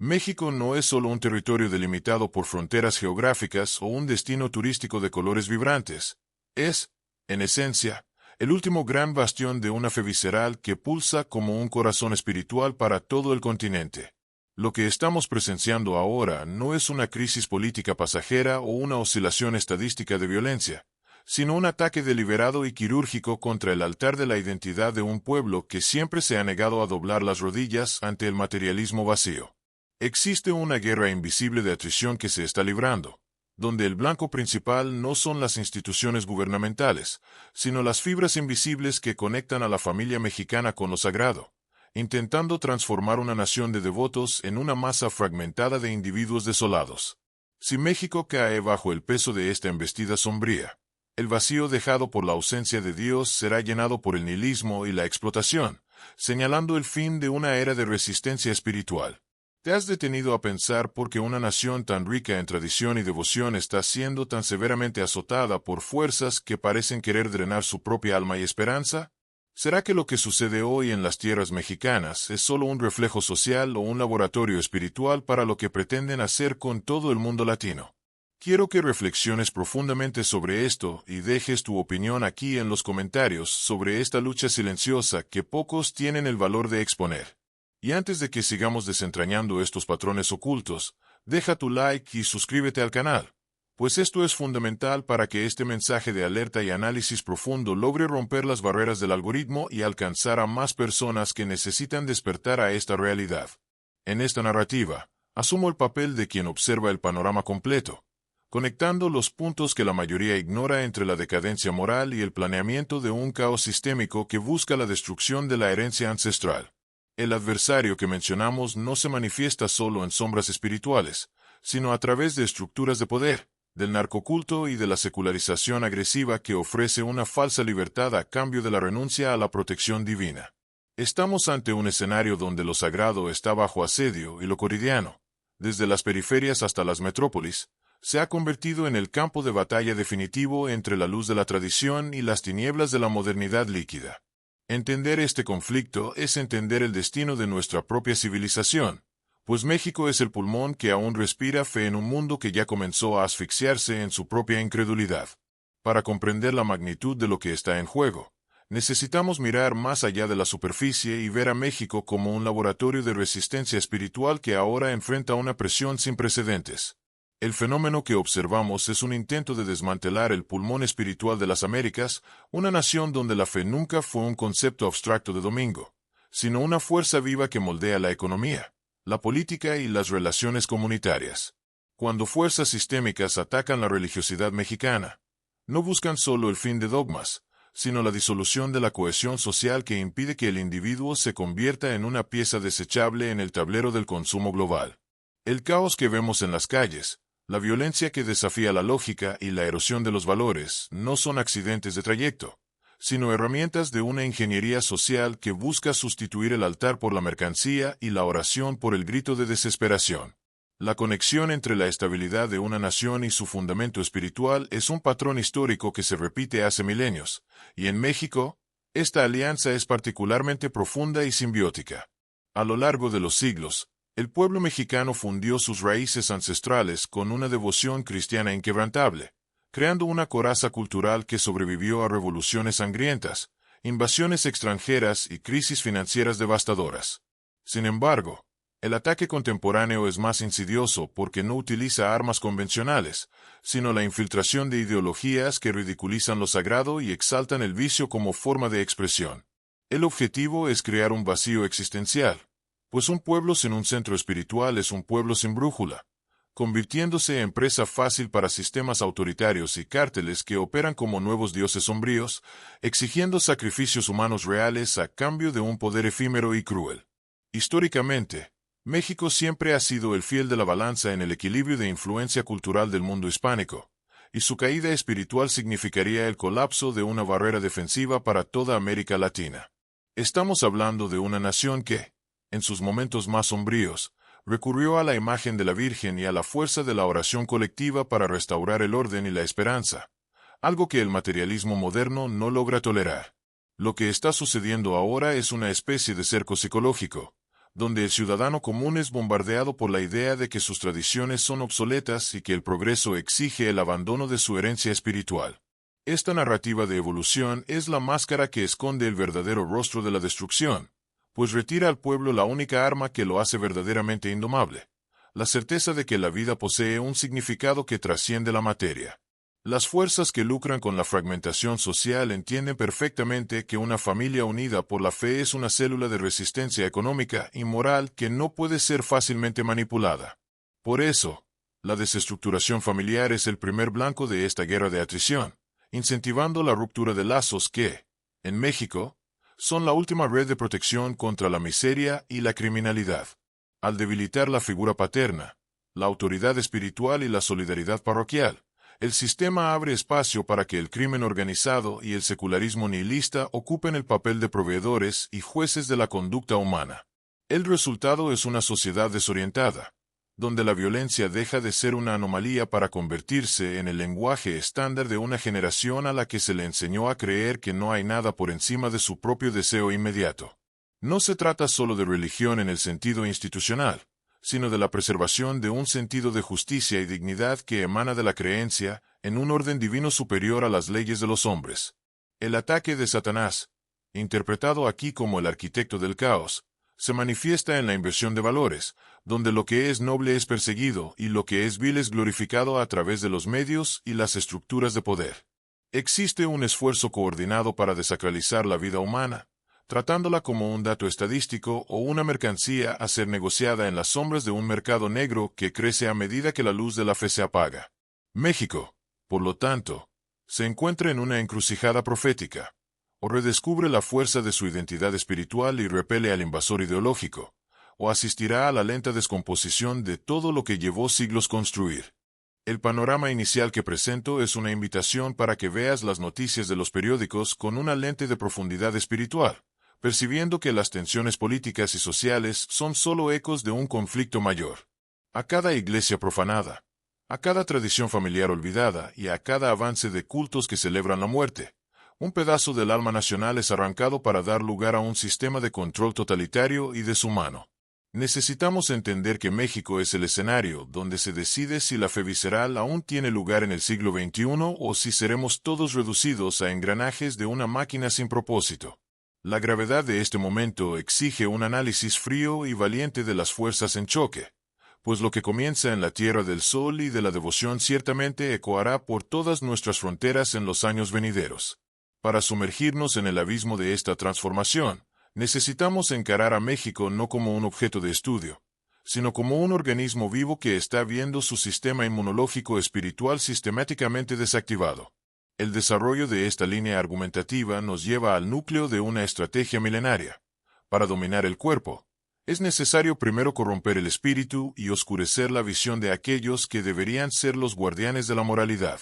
México no es solo un territorio delimitado por fronteras geográficas o un destino turístico de colores vibrantes. Es, en esencia, el último gran bastión de una fe visceral que pulsa como un corazón espiritual para todo el continente. Lo que estamos presenciando ahora no es una crisis política pasajera o una oscilación estadística de violencia, sino un ataque deliberado y quirúrgico contra el altar de la identidad de un pueblo que siempre se ha negado a doblar las rodillas ante el materialismo vacío. Existe una guerra invisible de atrición que se está librando, donde el blanco principal no son las instituciones gubernamentales, sino las fibras invisibles que conectan a la familia mexicana con lo sagrado, intentando transformar una nación de devotos en una masa fragmentada de individuos desolados. Si México cae bajo el peso de esta embestida sombría, el vacío dejado por la ausencia de Dios será llenado por el nihilismo y la explotación, señalando el fin de una era de resistencia espiritual. ¿Te has detenido a pensar por qué una nación tan rica en tradición y devoción está siendo tan severamente azotada por fuerzas que parecen querer drenar su propia alma y esperanza? ¿Será que lo que sucede hoy en las tierras mexicanas es solo un reflejo social o un laboratorio espiritual para lo que pretenden hacer con todo el mundo latino? Quiero que reflexiones profundamente sobre esto y dejes tu opinión aquí en los comentarios sobre esta lucha silenciosa que pocos tienen el valor de exponer. Y antes de que sigamos desentrañando estos patrones ocultos, deja tu like y suscríbete al canal, pues esto es fundamental para que este mensaje de alerta y análisis profundo logre romper las barreras del algoritmo y alcanzar a más personas que necesitan despertar a esta realidad. En esta narrativa, asumo el papel de quien observa el panorama completo, conectando los puntos que la mayoría ignora entre la decadencia moral y el planeamiento de un caos sistémico que busca la destrucción de la herencia ancestral. El adversario que mencionamos no se manifiesta solo en sombras espirituales, sino a través de estructuras de poder, del narcoculto y de la secularización agresiva que ofrece una falsa libertad a cambio de la renuncia a la protección divina. Estamos ante un escenario donde lo sagrado está bajo asedio y lo cotidiano, desde las periferias hasta las metrópolis, se ha convertido en el campo de batalla definitivo entre la luz de la tradición y las tinieblas de la modernidad líquida. Entender este conflicto es entender el destino de nuestra propia civilización, pues México es el pulmón que aún respira fe en un mundo que ya comenzó a asfixiarse en su propia incredulidad. Para comprender la magnitud de lo que está en juego, necesitamos mirar más allá de la superficie y ver a México como un laboratorio de resistencia espiritual que ahora enfrenta una presión sin precedentes. El fenómeno que observamos es un intento de desmantelar el pulmón espiritual de las Américas, una nación donde la fe nunca fue un concepto abstracto de domingo, sino una fuerza viva que moldea la economía, la política y las relaciones comunitarias. Cuando fuerzas sistémicas atacan la religiosidad mexicana, no buscan solo el fin de dogmas, sino la disolución de la cohesión social que impide que el individuo se convierta en una pieza desechable en el tablero del consumo global. El caos que vemos en las calles, la violencia que desafía la lógica y la erosión de los valores no son accidentes de trayecto, sino herramientas de una ingeniería social que busca sustituir el altar por la mercancía y la oración por el grito de desesperación. La conexión entre la estabilidad de una nación y su fundamento espiritual es un patrón histórico que se repite hace milenios, y en México, esta alianza es particularmente profunda y simbiótica. A lo largo de los siglos, el pueblo mexicano fundió sus raíces ancestrales con una devoción cristiana inquebrantable, creando una coraza cultural que sobrevivió a revoluciones sangrientas, invasiones extranjeras y crisis financieras devastadoras. Sin embargo, el ataque contemporáneo es más insidioso porque no utiliza armas convencionales, sino la infiltración de ideologías que ridiculizan lo sagrado y exaltan el vicio como forma de expresión. El objetivo es crear un vacío existencial, pues un pueblo sin un centro espiritual es un pueblo sin brújula, convirtiéndose en presa fácil para sistemas autoritarios y cárteles que operan como nuevos dioses sombríos, exigiendo sacrificios humanos reales a cambio de un poder efímero y cruel. Históricamente, México siempre ha sido el fiel de la balanza en el equilibrio de influencia cultural del mundo hispánico, y su caída espiritual significaría el colapso de una barrera defensiva para toda América Latina. Estamos hablando de una nación que, en sus momentos más sombríos, recurrió a la imagen de la Virgen y a la fuerza de la oración colectiva para restaurar el orden y la esperanza, algo que el materialismo moderno no logra tolerar. Lo que está sucediendo ahora es una especie de cerco psicológico, donde el ciudadano común es bombardeado por la idea de que sus tradiciones son obsoletas y que el progreso exige el abandono de su herencia espiritual. Esta narrativa de evolución es la máscara que esconde el verdadero rostro de la destrucción, pues retira al pueblo la única arma que lo hace verdaderamente indomable, la certeza de que la vida posee un significado que trasciende la materia. Las fuerzas que lucran con la fragmentación social entienden perfectamente que una familia unida por la fe es una célula de resistencia económica y moral que no puede ser fácilmente manipulada. Por eso, la desestructuración familiar es el primer blanco de esta guerra de atrición, incentivando la ruptura de lazos que, en México, son la última red de protección contra la miseria y la criminalidad. Al debilitar la figura paterna, la autoridad espiritual y la solidaridad parroquial, el sistema abre espacio para que el crimen organizado y el secularismo nihilista ocupen el papel de proveedores y jueces de la conducta humana. El resultado es una sociedad desorientada, donde la violencia deja de ser una anomalía para convertirse en el lenguaje estándar de una generación a la que se le enseñó a creer que no hay nada por encima de su propio deseo inmediato. No se trata solo de religión en el sentido institucional, sino de la preservación de un sentido de justicia y dignidad que emana de la creencia en un orden divino superior a las leyes de los hombres. El ataque de Satanás, interpretado aquí como el arquitecto del caos, se manifiesta en la inversión de valores, donde lo que es noble es perseguido y lo que es vil es glorificado a través de los medios y las estructuras de poder. Existe un esfuerzo coordinado para desacralizar la vida humana, tratándola como un dato estadístico o una mercancía a ser negociada en las sombras de un mercado negro que crece a medida que la luz de la fe se apaga. México, por lo tanto, se encuentra en una encrucijada profética. O redescubre la fuerza de su identidad espiritual y repele al invasor ideológico, o asistirá a la lenta descomposición de todo lo que llevó siglos construir. El panorama inicial que presento es una invitación para que veas las noticias de los periódicos con una lente de profundidad espiritual, percibiendo que las tensiones políticas y sociales son solo ecos de un conflicto mayor. A cada iglesia profanada, a cada tradición familiar olvidada y a cada avance de cultos que celebran la muerte, un pedazo del alma nacional es arrancado para dar lugar a un sistema de control totalitario y deshumano. Necesitamos entender que México es el escenario donde se decide si la fe visceral aún tiene lugar en el siglo XXI o si seremos todos reducidos a engranajes de una máquina sin propósito. La gravedad de este momento exige un análisis frío y valiente de las fuerzas en choque, pues lo que comienza en la Tierra del Sol y de la devoción ciertamente ecoará por todas nuestras fronteras en los años venideros. Para sumergirnos en el abismo de esta transformación, necesitamos encarar a México no como un objeto de estudio, sino como un organismo vivo que está viendo su sistema inmunológico espiritual sistemáticamente desactivado. El desarrollo de esta línea argumentativa nos lleva al núcleo de una estrategia milenaria. Para dominar el cuerpo, es necesario primero corromper el espíritu y oscurecer la visión de aquellos que deberían ser los guardianes de la moralidad.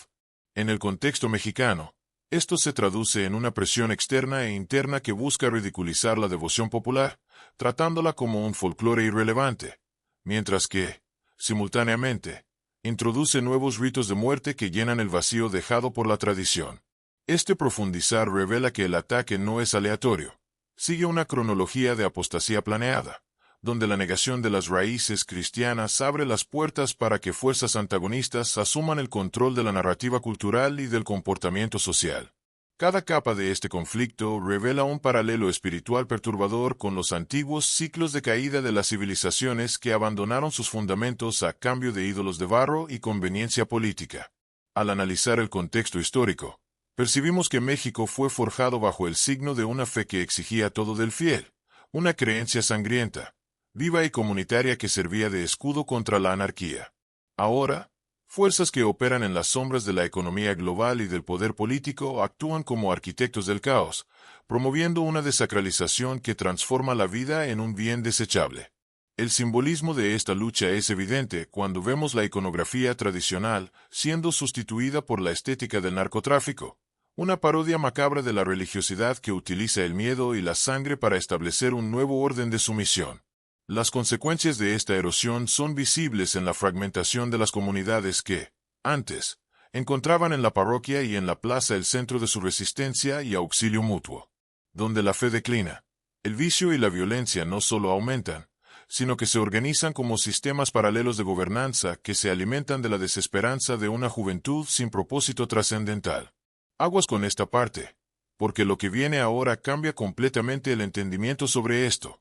En el contexto mexicano, esto se traduce en una presión externa e interna que busca ridiculizar la devoción popular, tratándola como un folclore irrelevante, mientras que, simultáneamente, introduce nuevos ritos de muerte que llenan el vacío dejado por la tradición. Este profundizar revela que el ataque no es aleatorio, sigue una cronología de apostasía planeada, donde la negación de las raíces cristianas abre las puertas para que fuerzas antagonistas asuman el control de la narrativa cultural y del comportamiento social. Cada capa de este conflicto revela un paralelo espiritual perturbador con los antiguos ciclos de caída de las civilizaciones que abandonaron sus fundamentos a cambio de ídolos de barro y conveniencia política. Al analizar el contexto histórico, percibimos que México fue forjado bajo el signo de una fe que exigía todo del fiel, una creencia sangrienta, viva y comunitaria que servía de escudo contra la anarquía. Ahora, fuerzas que operan en las sombras de la economía global y del poder político actúan como arquitectos del caos, promoviendo una desacralización que transforma la vida en un bien desechable. El simbolismo de esta lucha es evidente cuando vemos la iconografía tradicional siendo sustituida por la estética del narcotráfico, una parodia macabra de la religiosidad que utiliza el miedo y la sangre para establecer un nuevo orden de sumisión. Las consecuencias de esta erosión son visibles en la fragmentación de las comunidades que, antes, encontraban en la parroquia y en la plaza el centro de su resistencia y auxilio mutuo. Donde la fe declina, el vicio y la violencia no solo aumentan, sino que se organizan como sistemas paralelos de gobernanza que se alimentan de la desesperanza de una juventud sin propósito trascendental. Aguas con esta parte, porque lo que viene ahora cambia completamente el entendimiento sobre esto.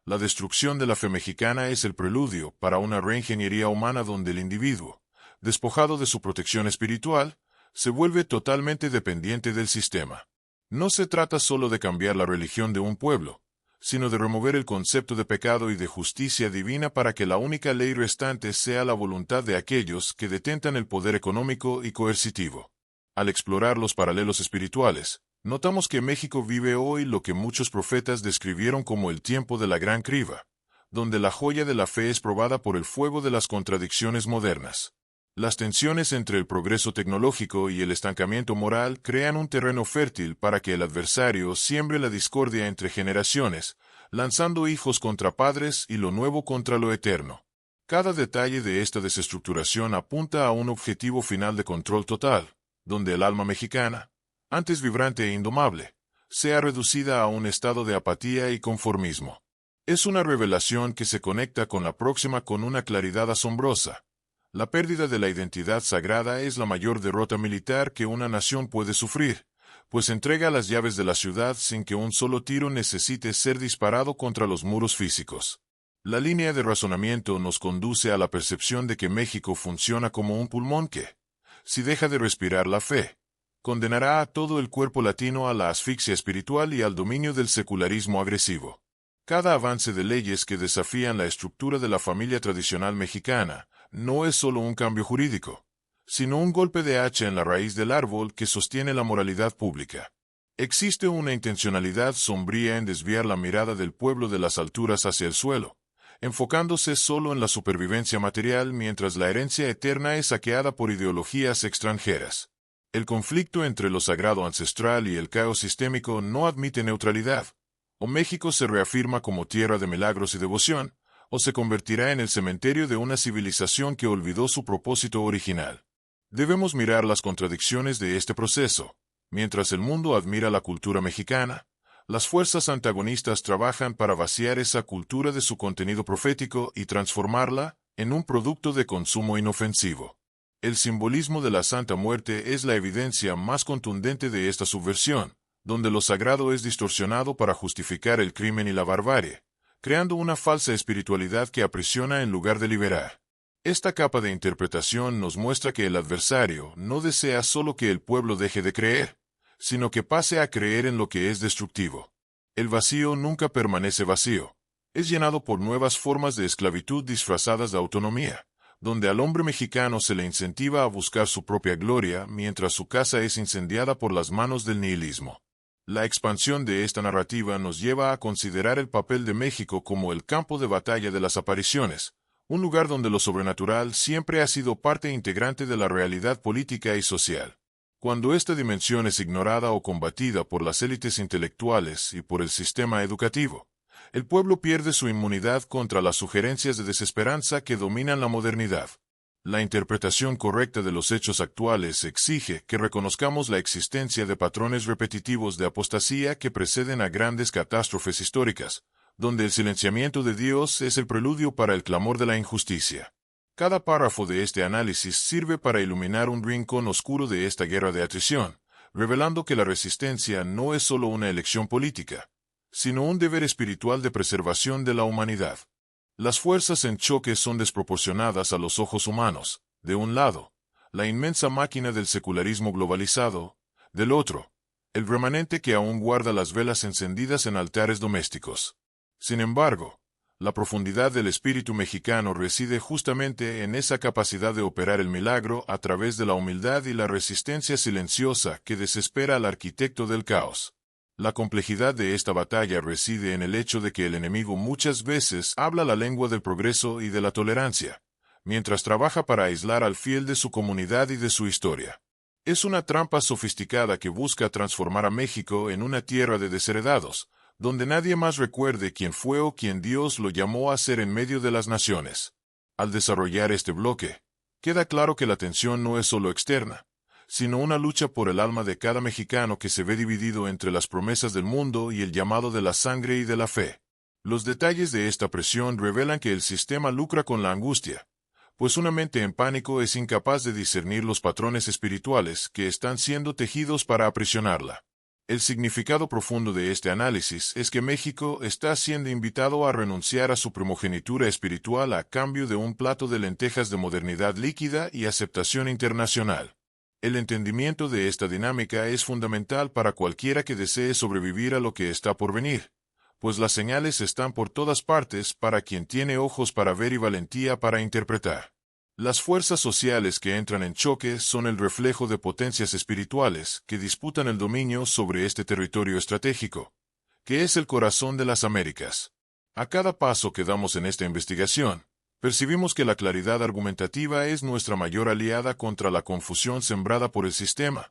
La destrucción de la fe mexicana es el preludio para una reingeniería humana donde el individuo, despojado de su protección espiritual, se vuelve totalmente dependiente del sistema. No se trata solo de cambiar la religión de un pueblo, sino de remover el concepto de pecado y de justicia divina para que la única ley restante sea la voluntad de aquellos que detentan el poder económico y coercitivo. Al explorar los paralelos espirituales, notamos que México vive hoy lo que muchos profetas describieron como el tiempo de la gran criba, donde la joya de la fe es probada por el fuego de las contradicciones modernas. Las tensiones entre el progreso tecnológico y el estancamiento moral crean un terreno fértil para que el adversario siembre la discordia entre generaciones, lanzando hijos contra padres y lo nuevo contra lo eterno. Cada detalle de esta desestructuración apunta a un objetivo final de control total, donde el alma mexicana, antes vibrante e indomable, sea reducida a un estado de apatía y conformismo. Es una revelación que se conecta con la próxima con una claridad asombrosa. La pérdida de la identidad sagrada es la mayor derrota militar que una nación puede sufrir, pues entrega las llaves de la ciudad sin que un solo tiro necesite ser disparado contra los muros físicos. La línea de razonamiento nos conduce a la percepción de que México funciona como un pulmón que, si deja de respirar la fe, condenará a todo el cuerpo latino a la asfixia espiritual y al dominio del secularismo agresivo. Cada avance de leyes que desafían la estructura de la familia tradicional mexicana no es solo un cambio jurídico, sino un golpe de hacha en la raíz del árbol que sostiene la moralidad pública. Existe una intencionalidad sombría en desviar la mirada del pueblo de las alturas hacia el suelo, enfocándose solo en la supervivencia material mientras la herencia eterna es saqueada por ideologías extranjeras. El conflicto entre lo sagrado ancestral y el caos sistémico no admite neutralidad. O México se reafirma como tierra de milagros y devoción, o se convertirá en el cementerio de una civilización que olvidó su propósito original. Debemos mirar las contradicciones de este proceso. Mientras el mundo admira la cultura mexicana, las fuerzas antagonistas trabajan para vaciar esa cultura de su contenido profético y transformarla en un producto de consumo inofensivo. El simbolismo de la Santa Muerte es la evidencia más contundente de esta subversión, donde lo sagrado es distorsionado para justificar el crimen y la barbarie, creando una falsa espiritualidad que aprisiona en lugar de liberar. Esta capa de interpretación nos muestra que el adversario no desea solo que el pueblo deje de creer, sino que pase a creer en lo que es destructivo. El vacío nunca permanece vacío. Es llenado por nuevas formas de esclavitud disfrazadas de autonomía, donde al hombre mexicano se le incentiva a buscar su propia gloria mientras su casa es incendiada por las manos del nihilismo. La expansión de esta narrativa nos lleva a considerar el papel de México como el campo de batalla de las apariciones, un lugar donde lo sobrenatural siempre ha sido parte integrante de la realidad política y social. Cuando esta dimensión es ignorada o combatida por las élites intelectuales y por el sistema educativo, el pueblo pierde su inmunidad contra las sugerencias de desesperanza que dominan la modernidad. La interpretación correcta de los hechos actuales exige que reconozcamos la existencia de patrones repetitivos de apostasía que preceden a grandes catástrofes históricas, donde el silenciamiento de Dios es el preludio para el clamor de la injusticia. Cada párrafo de este análisis sirve para iluminar un rincón oscuro de esta guerra de atrición, revelando que la resistencia no es solo una elección política, sino un deber espiritual de preservación de la humanidad. Las fuerzas en choque son desproporcionadas a los ojos humanos. De un lado, la inmensa máquina del secularismo globalizado; del otro, el remanente que aún guarda las velas encendidas en altares domésticos. Sin embargo, la profundidad del espíritu mexicano reside justamente en esa capacidad de operar el milagro a través de la humildad y la resistencia silenciosa que desespera al arquitecto del caos. La complejidad de esta batalla reside en el hecho de que el enemigo muchas veces habla la lengua del progreso y de la tolerancia, mientras trabaja para aislar al fiel de su comunidad y de su historia. Es una trampa sofisticada que busca transformar a México en una tierra de desheredados, donde nadie más recuerde quién fue o quién Dios lo llamó a ser en medio de las naciones. Al desarrollar este bloque, queda claro que la tensión no es solo externa, sino una lucha por el alma de cada mexicano que se ve dividido entre las promesas del mundo y el llamado de la sangre y de la fe. Los detalles de esta presión revelan que el sistema lucra con la angustia, pues una mente en pánico es incapaz de discernir los patrones espirituales que están siendo tejidos para aprisionarla. El significado profundo de este análisis es que México está siendo invitado a renunciar a su primogenitura espiritual a cambio de un plato de lentejas de modernidad líquida y aceptación internacional. El entendimiento de esta dinámica es fundamental para cualquiera que desee sobrevivir a lo que está por venir, pues las señales están por todas partes para quien tiene ojos para ver y valentía para interpretar. Las fuerzas sociales que entran en choque son el reflejo de potencias espirituales que disputan el dominio sobre este territorio estratégico, que es el corazón de las Américas. A cada paso que damos en esta investigación, percibimos que la claridad argumentativa es nuestra mayor aliada contra la confusión sembrada por el sistema,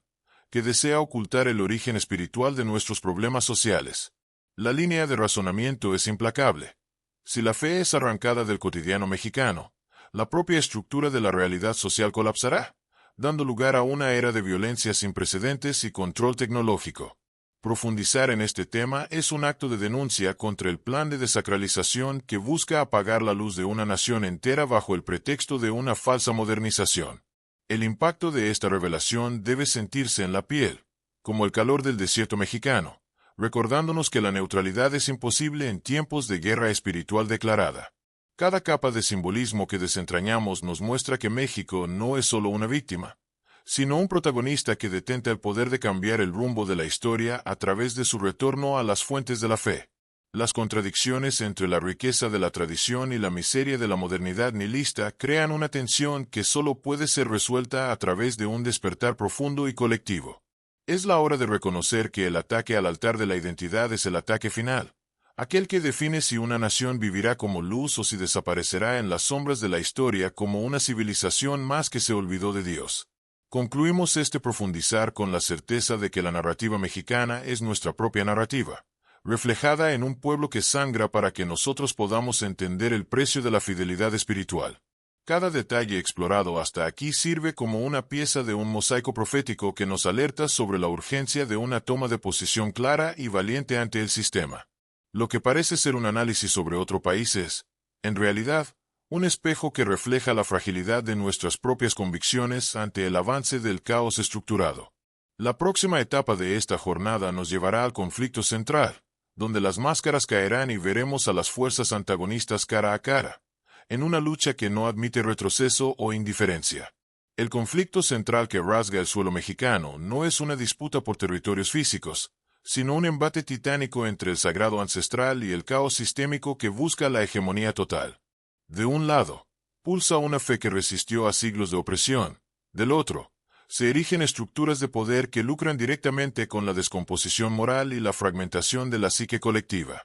que desea ocultar el origen espiritual de nuestros problemas sociales. La línea de razonamiento es implacable. Si la fe es arrancada del cotidiano mexicano, la propia estructura de la realidad social colapsará, dando lugar a una era de violencia sin precedentes y control tecnológico. Profundizar en este tema es un acto de denuncia contra el plan de desacralización que busca apagar la luz de una nación entera bajo el pretexto de una falsa modernización. El impacto de esta revelación debe sentirse en la piel, como el calor del desierto mexicano, recordándonos que la neutralidad es imposible en tiempos de guerra espiritual declarada. Cada capa de simbolismo que desentrañamos nos muestra que México no es solo una víctima, sino un protagonista que detenta el poder de cambiar el rumbo de la historia a través de su retorno a las fuentes de la fe. Las contradicciones entre la riqueza de la tradición y la miseria de la modernidad nihilista crean una tensión que solo puede ser resuelta a través de un despertar profundo y colectivo. Es la hora de reconocer que el ataque al altar de la identidad es el ataque final, aquel que define si una nación vivirá como luz o si desaparecerá en las sombras de la historia como una civilización más que se olvidó de Dios. Concluimos este profundizar con la certeza de que la narrativa mexicana es nuestra propia narrativa, reflejada en un pueblo que sangra para que nosotros podamos entender el precio de la fidelidad espiritual. Cada detalle explorado hasta aquí sirve como una pieza de un mosaico profético que nos alerta sobre la urgencia de una toma de posición clara y valiente ante el sistema. Lo que parece ser un análisis sobre otro país es, en realidad, un espejo que refleja la fragilidad de nuestras propias convicciones ante el avance del caos estructurado. La próxima etapa de esta jornada nos llevará al conflicto central, donde las máscaras caerán y veremos a las fuerzas antagonistas cara a cara, en una lucha que no admite retroceso o indiferencia. El conflicto central que rasga el suelo mexicano no es una disputa por territorios físicos, sino un embate titánico entre el sagrado ancestral y el caos sistémico que busca la hegemonía total. De un lado, pulsa una fe que resistió a siglos de opresión. Del otro, se erigen estructuras de poder que lucran directamente con la descomposición moral y la fragmentación de la psique colectiva.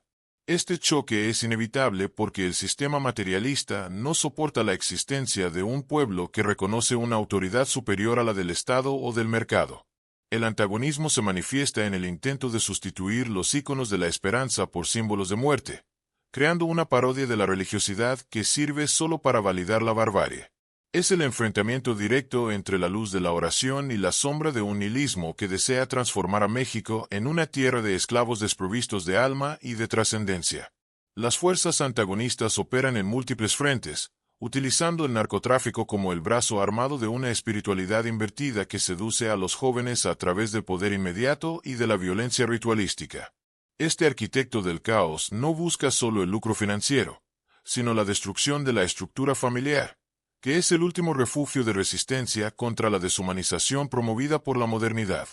Este choque es inevitable porque el sistema materialista no soporta la existencia de un pueblo que reconoce una autoridad superior a la del Estado o del mercado. El antagonismo se manifiesta en el intento de sustituir los íconos de la esperanza por símbolos de muerte, creando una parodia de la religiosidad que sirve solo para validar la barbarie. Es el enfrentamiento directo entre la luz de la oración y la sombra de un nihilismo que desea transformar a México en una tierra de esclavos desprovistos de alma y de trascendencia. Las fuerzas antagonistas operan en múltiples frentes, utilizando el narcotráfico como el brazo armado de una espiritualidad invertida que seduce a los jóvenes a través del poder inmediato y de la violencia ritualística. Este arquitecto del caos no busca solo el lucro financiero, sino la destrucción de la estructura familiar, que es el último refugio de resistencia contra la deshumanización promovida por la modernidad.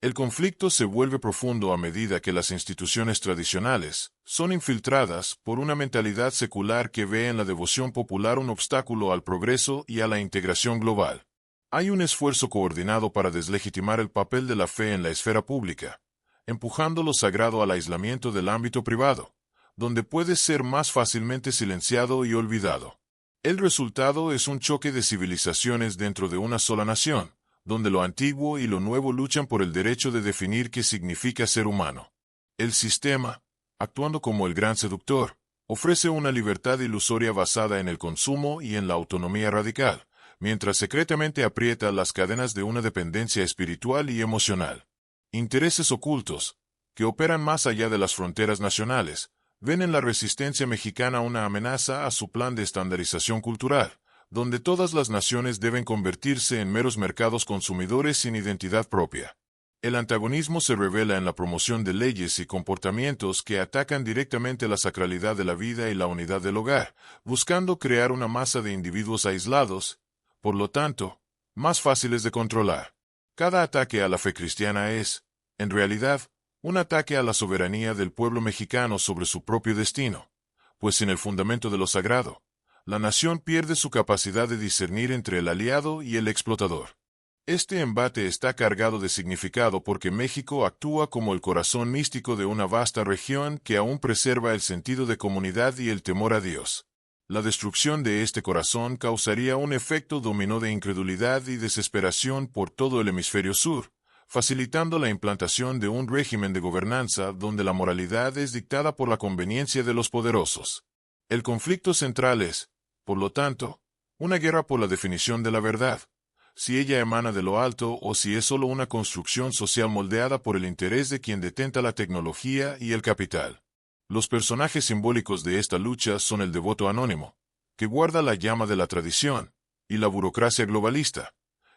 El conflicto se vuelve profundo a medida que las instituciones tradicionales son infiltradas por una mentalidad secular que ve en la devoción popular un obstáculo al progreso y a la integración global. Hay un esfuerzo coordinado para deslegitimar el papel de la fe en la esfera pública, empujando lo sagrado al aislamiento del ámbito privado, donde puede ser más fácilmente silenciado y olvidado. El resultado es un choque de civilizaciones dentro de una sola nación, donde lo antiguo y lo nuevo luchan por el derecho de definir qué significa ser humano. El sistema, actuando como el gran seductor, ofrece una libertad ilusoria basada en el consumo y en la autonomía radical, mientras secretamente aprieta las cadenas de una dependencia espiritual y emocional. Intereses ocultos, que operan más allá de las fronteras nacionales, ven en la resistencia mexicana una amenaza a su plan de estandarización cultural, donde todas las naciones deben convertirse en meros mercados consumidores sin identidad propia. El antagonismo se revela en la promoción de leyes y comportamientos que atacan directamente la sacralidad de la vida y la unidad del hogar, buscando crear una masa de individuos aislados, por lo tanto, más fáciles de controlar. Cada ataque a la fe cristiana es, en realidad, un ataque a la soberanía del pueblo mexicano sobre su propio destino, pues sin el fundamento de lo sagrado, la nación pierde su capacidad de discernir entre el aliado y el explotador. Este embate está cargado de significado porque México actúa como el corazón místico de una vasta región que aún preserva el sentido de comunidad y el temor a Dios. La destrucción de este corazón causaría un efecto dominó de incredulidad y desesperación por todo el hemisferio sur, facilitando la implantación de un régimen de gobernanza donde la moralidad es dictada por la conveniencia de los poderosos. El conflicto central es, por lo tanto, una guerra por la definición de la verdad, si ella emana de lo alto o si es solo una construcción social moldeada por el interés de quien detenta la tecnología y el capital. Los personajes simbólicos de esta lucha son el devoto anónimo, que guarda la llama de la tradición, y la burocracia globalista,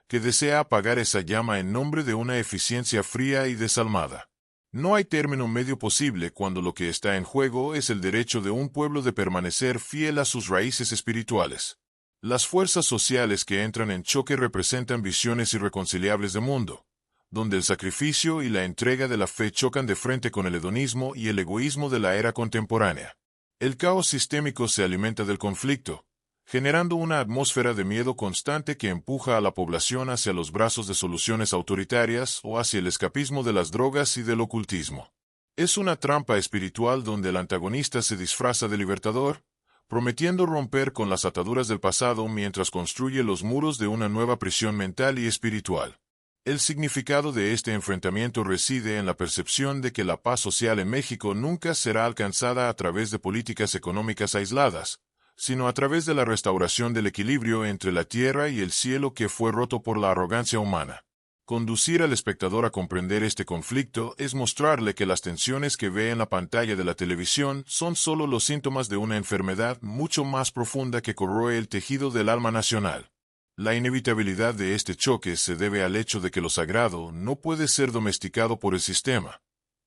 que desea apagar esa llama en nombre de una eficiencia fría y desalmada. No hay término medio posible cuando lo que está en juego es el derecho de un pueblo de permanecer fiel a sus raíces espirituales. Las fuerzas sociales que entran en choque representan visiones irreconciliables de mundo, donde el sacrificio y la entrega de la fe chocan de frente con el hedonismo y el egoísmo de la era contemporánea. El caos sistémico se alimenta del conflicto, generando una atmósfera de miedo constante que empuja a la población hacia los brazos de soluciones autoritarias o hacia el escapismo de las drogas y del ocultismo. Es una trampa espiritual donde el antagonista se disfraza de libertador, prometiendo romper con las ataduras del pasado mientras construye los muros de una nueva prisión mental y espiritual. El significado de este enfrentamiento reside en la percepción de que la paz social en México nunca será alcanzada a través de políticas económicas aisladas, sino a través de la restauración del equilibrio entre la tierra y el cielo que fue roto por la arrogancia humana. Conducir al espectador a comprender este conflicto es mostrarle que las tensiones que ve en la pantalla de la televisión son solo los síntomas de una enfermedad mucho más profunda que corroe el tejido del alma nacional. La inevitabilidad de este choque se debe al hecho de que lo sagrado no puede ser domesticado por el sistema.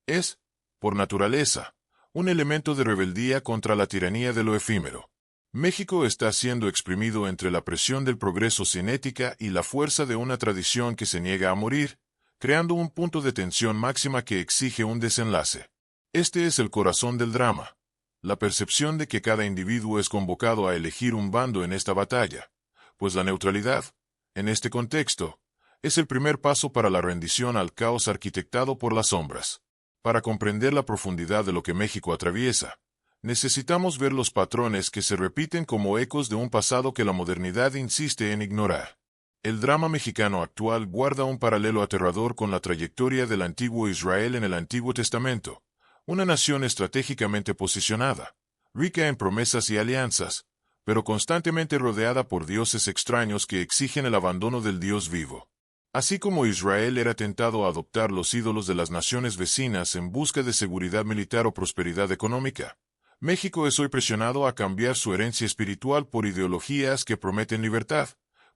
Es, por naturaleza, un elemento de rebeldía contra la tiranía de lo efímero. México está siendo exprimido entre la presión del progreso sin ética y la fuerza de una tradición que se niega a morir, creando un punto de tensión máxima que exige un desenlace. Este es el corazón del drama, la percepción de que cada individuo es convocado a elegir un bando en esta batalla, pues la neutralidad, en este contexto, es el primer paso para la rendición al caos arquitectado por las sombras. Para comprender la profundidad de lo que México atraviesa, necesitamos ver los patrones que se repiten como ecos de un pasado que la modernidad insiste en ignorar. El drama mexicano actual guarda un paralelo aterrador con la trayectoria del antiguo Israel en el Antiguo Testamento, una nación estratégicamente posicionada, rica en promesas y alianzas, pero constantemente rodeada por dioses extraños que exigen el abandono del Dios vivo. Así como Israel era tentado a adoptar los ídolos de las naciones vecinas en busca de seguridad militar o prosperidad económica, México es hoy presionado a cambiar su herencia espiritual por ideologías que prometen libertad,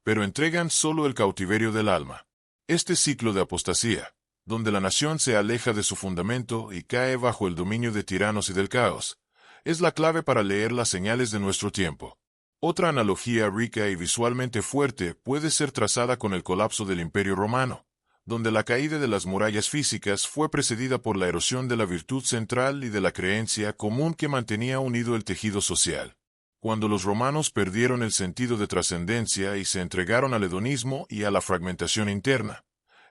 pero entregan solo el cautiverio del alma. Este ciclo de apostasía, donde la nación se aleja de su fundamento y cae bajo el dominio de tiranos y del caos, es la clave para leer las señales de nuestro tiempo. Otra analogía rica y visualmente fuerte puede ser trazada con el colapso del Imperio Romano, donde la caída de las murallas físicas fue precedida por la erosión de la virtud central y de la creencia común que mantenía unido el tejido social. Cuando los romanos perdieron el sentido de trascendencia y se entregaron al hedonismo y a la fragmentación interna,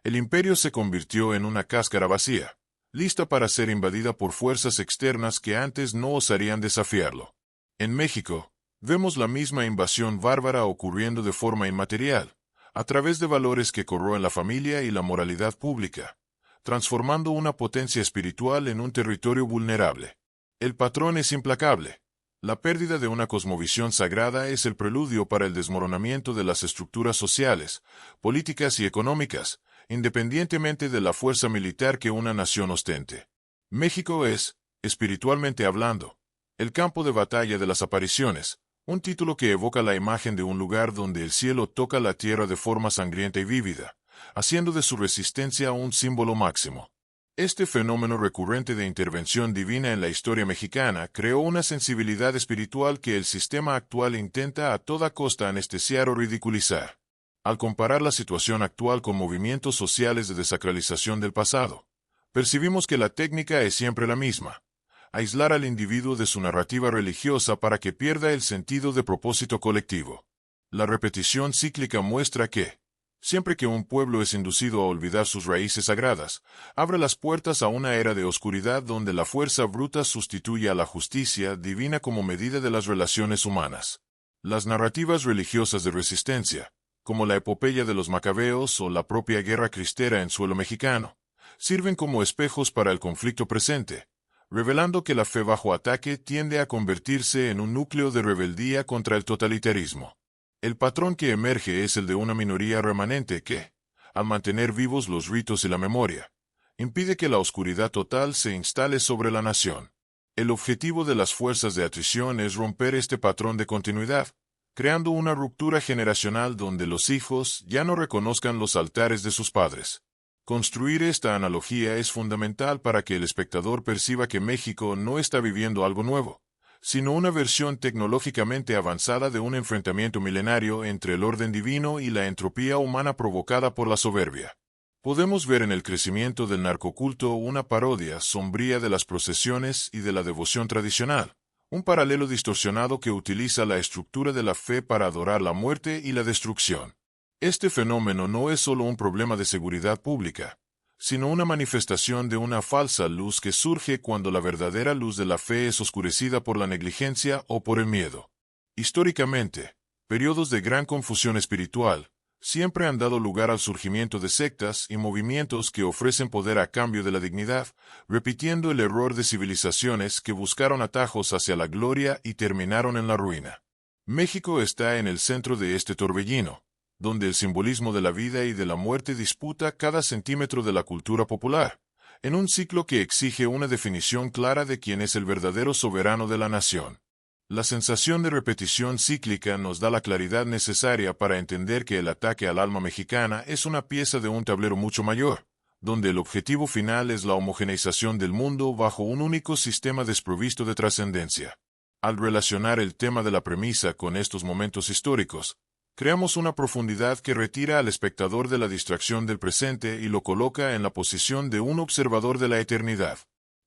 el imperio se convirtió en una cáscara vacía, lista para ser invadida por fuerzas externas que antes no osarían desafiarlo. En México, vemos la misma invasión bárbara ocurriendo de forma inmaterial, a través de valores que corroen la familia y la moralidad pública, transformando una potencia espiritual en un territorio vulnerable. El patrón es implacable. La pérdida de una cosmovisión sagrada es el preludio para el desmoronamiento de las estructuras sociales, políticas y económicas, independientemente de la fuerza militar que una nación ostente. México es, espiritualmente hablando. El campo de batalla de las apariciones, un título que evoca la imagen de un lugar donde el cielo toca la tierra de forma sangrienta y vívida, haciendo de su resistencia un símbolo máximo. Este fenómeno recurrente de intervención divina en la historia mexicana creó una sensibilidad espiritual que el sistema actual intenta a toda costa anestesiar o ridiculizar. Al comparar la situación actual con movimientos sociales de desacralización del pasado, percibimos que la técnica es siempre la misma: aislar al individuo de su narrativa religiosa para que pierda el sentido de propósito colectivo. La repetición cíclica muestra que, siempre que un pueblo es inducido a olvidar sus raíces sagradas, abre las puertas a una era de oscuridad donde la fuerza bruta sustituye a la justicia divina como medida de las relaciones humanas. Las narrativas religiosas de resistencia, como la epopeya de los macabeos o la propia guerra cristera en suelo mexicano, sirven como espejos para el conflicto presente, revelando que la fe bajo ataque tiende a convertirse en un núcleo de rebeldía contra el totalitarismo. El patrón que emerge es el de una minoría remanente que, al mantener vivos los ritos y la memoria, impide que la oscuridad total se instale sobre la nación. El objetivo de las fuerzas de atrición es romper este patrón de continuidad, creando una ruptura generacional donde los hijos ya no reconozcan los altares de sus padres. Construir esta analogía es fundamental para que el espectador perciba que México no está viviendo algo nuevo, sino una versión tecnológicamente avanzada de un enfrentamiento milenario entre el orden divino y la entropía humana provocada por la soberbia. Podemos ver en el crecimiento del narcoculto una parodia sombría de las procesiones y de la devoción tradicional, un paralelo distorsionado que utiliza la estructura de la fe para adorar la muerte y la destrucción. Este fenómeno no es solo un problema de seguridad pública, sino una manifestación de una falsa luz que surge cuando la verdadera luz de la fe es oscurecida por la negligencia o por el miedo. Históricamente, periodos de gran confusión espiritual siempre han dado lugar al surgimiento de sectas y movimientos que ofrecen poder a cambio de la dignidad, repitiendo el error de civilizaciones que buscaron atajos hacia la gloria y terminaron en la ruina. México está en el centro de este torbellino, donde el simbolismo de la vida y de la muerte disputa cada centímetro de la cultura popular, en un ciclo que exige una definición clara de quién es el verdadero soberano de la nación. La sensación de repetición cíclica nos da la claridad necesaria para entender que el ataque al alma mexicana es una pieza de un tablero mucho mayor, donde el objetivo final es la homogeneización del mundo bajo un único sistema desprovisto de trascendencia. Al relacionar el tema de la premisa con estos momentos históricos, creamos una profundidad que retira al espectador de la distracción del presente y lo coloca en la posición de un observador de la eternidad.